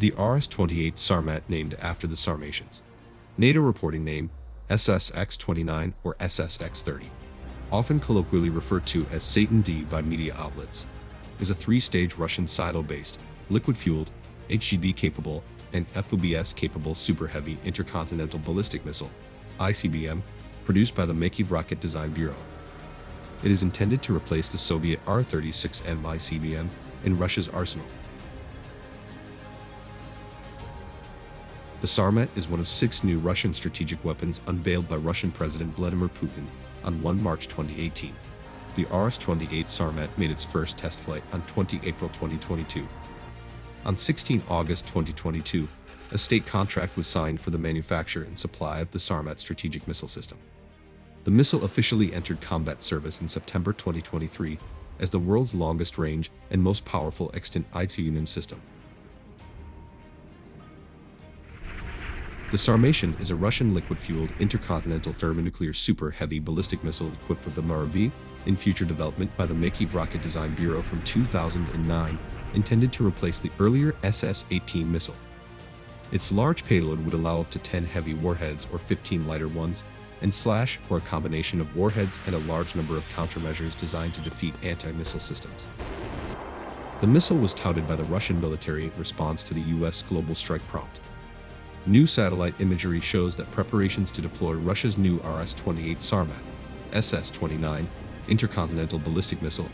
The RS-28 SARMAT named after the Sarmatians. NATO reporting name SSX-29 or SSX-30, often colloquially referred to as Satan D by media outlets, is a three-stage Russian silo-based, liquid-fueled, HGB-capable, and FOBS-capable super-heavy intercontinental ballistic missile, ICBM, produced by the Makiv Rocket Design Bureau. It is intended to replace the Soviet R-36M ICBM in Russia's arsenal. The SARMAT is one of 6 new Russian strategic weapons unveiled by Russian President Vladimir Putin on 1 March 2018. The RS-28 SARMAT made its first test flight on 20 April 2022. On 16 August 2022, a state contract was signed for the manufacture and supply of the SARMAT strategic missile system. The missile officially entered combat service in September 2023 as the world's longest range and most powerful extant ICBM system. The Sarmatian is a Russian liquid-fueled intercontinental thermonuclear super-heavy ballistic missile equipped with the MARV, in future development by the Makiv Rocket Design Bureau from 2009, intended to replace the earlier SS-18 missile. Its large payload would allow up to 10 heavy warheads or 15 lighter ones, and slash or a combination of warheads and a large number of countermeasures designed to defeat anti-missile systems. The missile was touted by the Russian military in response to the US global strike prompt. New satellite imagery shows that preparations to deploy Russia's new RS-28 SARMAT, SS-29, intercontinental ballistic missile,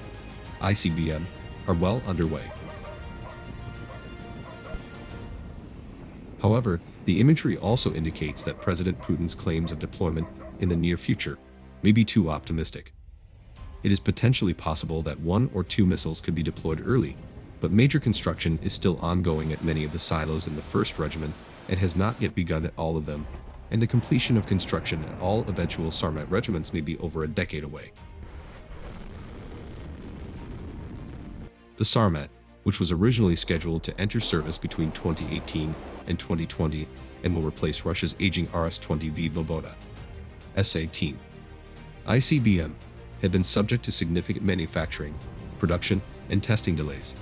ICBM, are well underway. However, the imagery also indicates that President Putin's claims of deployment in the near future may be too optimistic. It is potentially possible that 1 or 2 missiles could be deployed early, but major construction is still ongoing at many of the silos in the 1st Regiment and has not yet begun at all of them, and the completion of construction at all eventual SARMAT regiments may be over a decade away. The SARMAT, which was originally scheduled to enter service between 2018 and 2020 and will replace Russia's aging RS-20V Voboda S-18 ICBM, had been subject to significant manufacturing, production, and testing delays.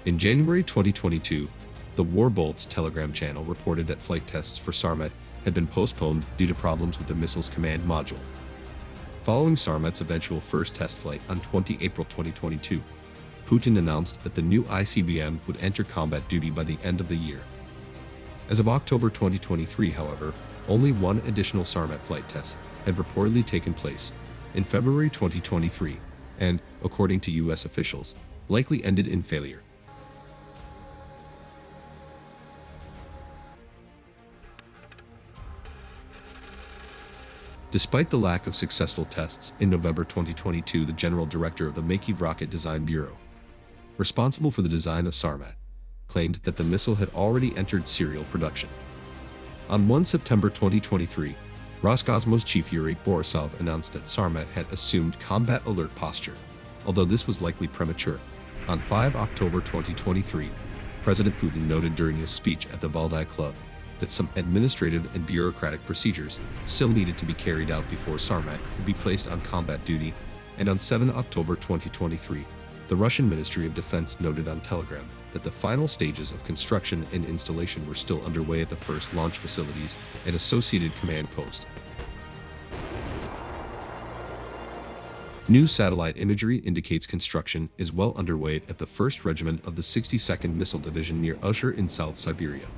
In January 2022, the Warbolt's Telegram channel reported that flight tests for SARMAT had been postponed due to problems with the missile's command module. Following SARMAT's eventual first test flight on 20 April 2022, Putin announced that the new ICBM would enter combat duty by the end of the year. As of October 2023, however, only one additional SARMAT flight test had reportedly taken place in February 2023 and, according to US officials, likely ended in failure. Despite the lack of successful tests, in November 2022, the general director of the Makiv Rocket Design Bureau, responsible for the design of SARMAT, claimed that the missile had already entered serial production. On 1 September 2023, Roscosmos chief Yuri Borisov announced that SARMAT had assumed combat alert posture, although this was likely premature. On 5 October 2023, President Putin noted during his speech at the Valdai Club that some administrative and bureaucratic procedures still needed to be carried out before SARMAT could be placed on combat duty, and on 7 October 2023, the Russian Ministry of Defense noted on Telegram that the final stages of construction and installation were still underway at the first launch facilities and associated command post. New satellite imagery indicates construction is well underway at the 1st Regiment of the 62nd Missile Division near Ushur in South Siberia.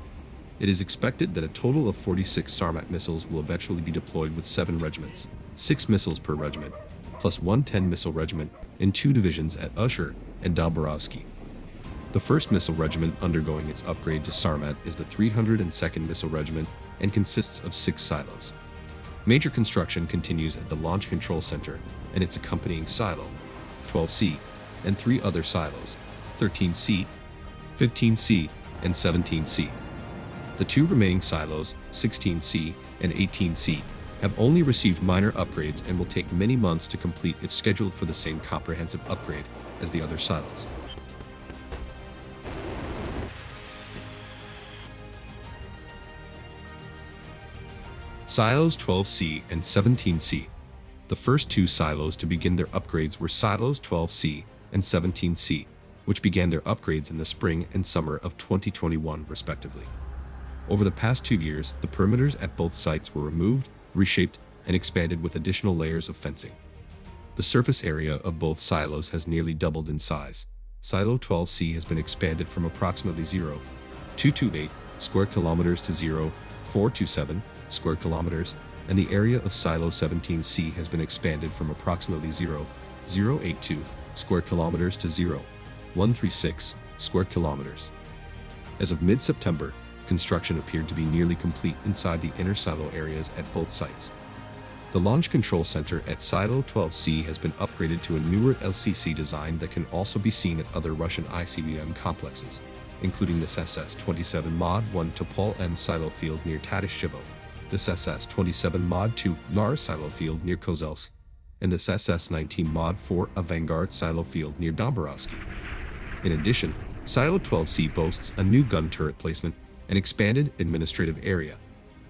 It is expected that a total of 46 SARMAT missiles will eventually be deployed with 7 regiments, 6 missiles per regiment, plus 1 10-missile regiment, in 2 divisions at Ushur and Dobrovolsky. The 1st Missile Regiment undergoing its upgrade to SARMAT is the 302nd Missile Regiment and consists of 6 silos. Major construction continues at the Launch Control Center and its accompanying silo, 12C, and 3 other silos, 13C, 15C, and 17C. The 2 remaining silos, 16C and 18C, have only received minor upgrades and will take many months to complete if scheduled for the same comprehensive upgrade as the other silos. Silos 12C and 17C. The first 2 silos to begin their upgrades were silos 12C and 17C, which began their upgrades in the spring and summer of 2021, respectively. Over the past 2 years, the perimeters at both sites were removed, reshaped, and expanded with additional layers of fencing. The surface area of both silos has nearly doubled in size. Silo 12C has been expanded from approximately 0.228 square kilometers to 0.427 square kilometers, and the area of Silo 17C has been expanded from approximately 0.082 square kilometers to 0.136 square kilometers. As of mid-September, construction appeared to be nearly complete inside the inner silo areas at both sites. The Launch Control Center at Silo 12C has been upgraded to a newer LCC design that can also be seen at other Russian ICBM complexes, including this SS-27 Mod 1 Topol M silo field near Tatashevo, this SS-27 Mod 2 Nar silo field near Kozelsk, and this SS-19 Mod 4 Avangard silo field near Domborovsky. In addition, Silo 12C boasts a new gun turret placement and expanded administrative area,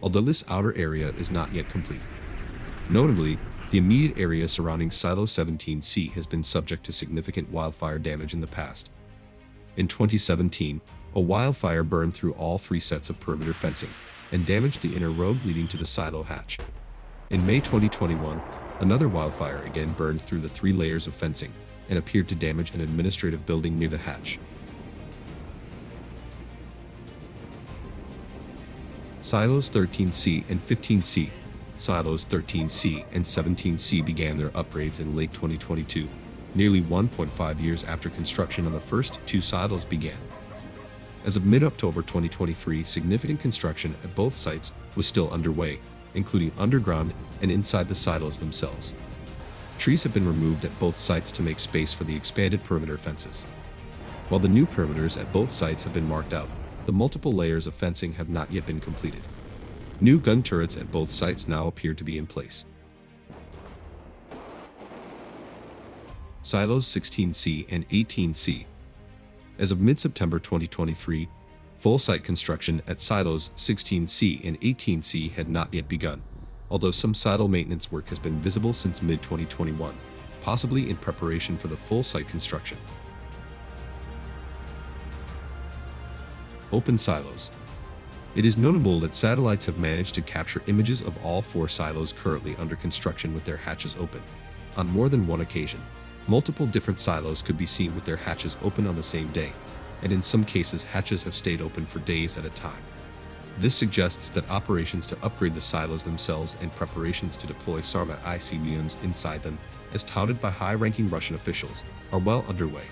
although this outer area is not yet complete. Notably, the immediate area surrounding Silo 17C has been subject to significant wildfire damage in the past. In 2017, a wildfire burned through all 3 sets of perimeter fencing and damaged the inner road leading to the silo hatch. In May 2021, another wildfire again burned through the 3 layers of fencing and appeared to damage an administrative building near the hatch. Silos 13C and 15C. Silos 13C and 17C began their upgrades in late 2022, nearly 1.5 years after construction on the first 2 silos began. As of mid-October 2023, significant construction at both sites was still underway, including underground and inside the silos themselves. Trees have been removed at both sites to make space for the expanded perimeter fences. While the new perimeters at both sites have been marked out, the multiple layers of fencing have not yet been completed. New gun turrets at both sites now appear to be in place. Silos 16C and 18C. As of mid-September 2023, full site construction at Silos 16C and 18C had not yet begun, although some silo maintenance work has been visible since mid-2021, possibly in preparation for the full site construction. Open silos. It is notable that satellites have managed to capture images of all 4 silos currently under construction with their hatches open. On more than one occasion, multiple different silos could be seen with their hatches open on the same day, and in some cases hatches have stayed open for days at a time. This suggests that operations to upgrade the silos themselves and preparations to deploy SARMAT ICBMs inside them, as touted by high-ranking Russian officials, are well underway.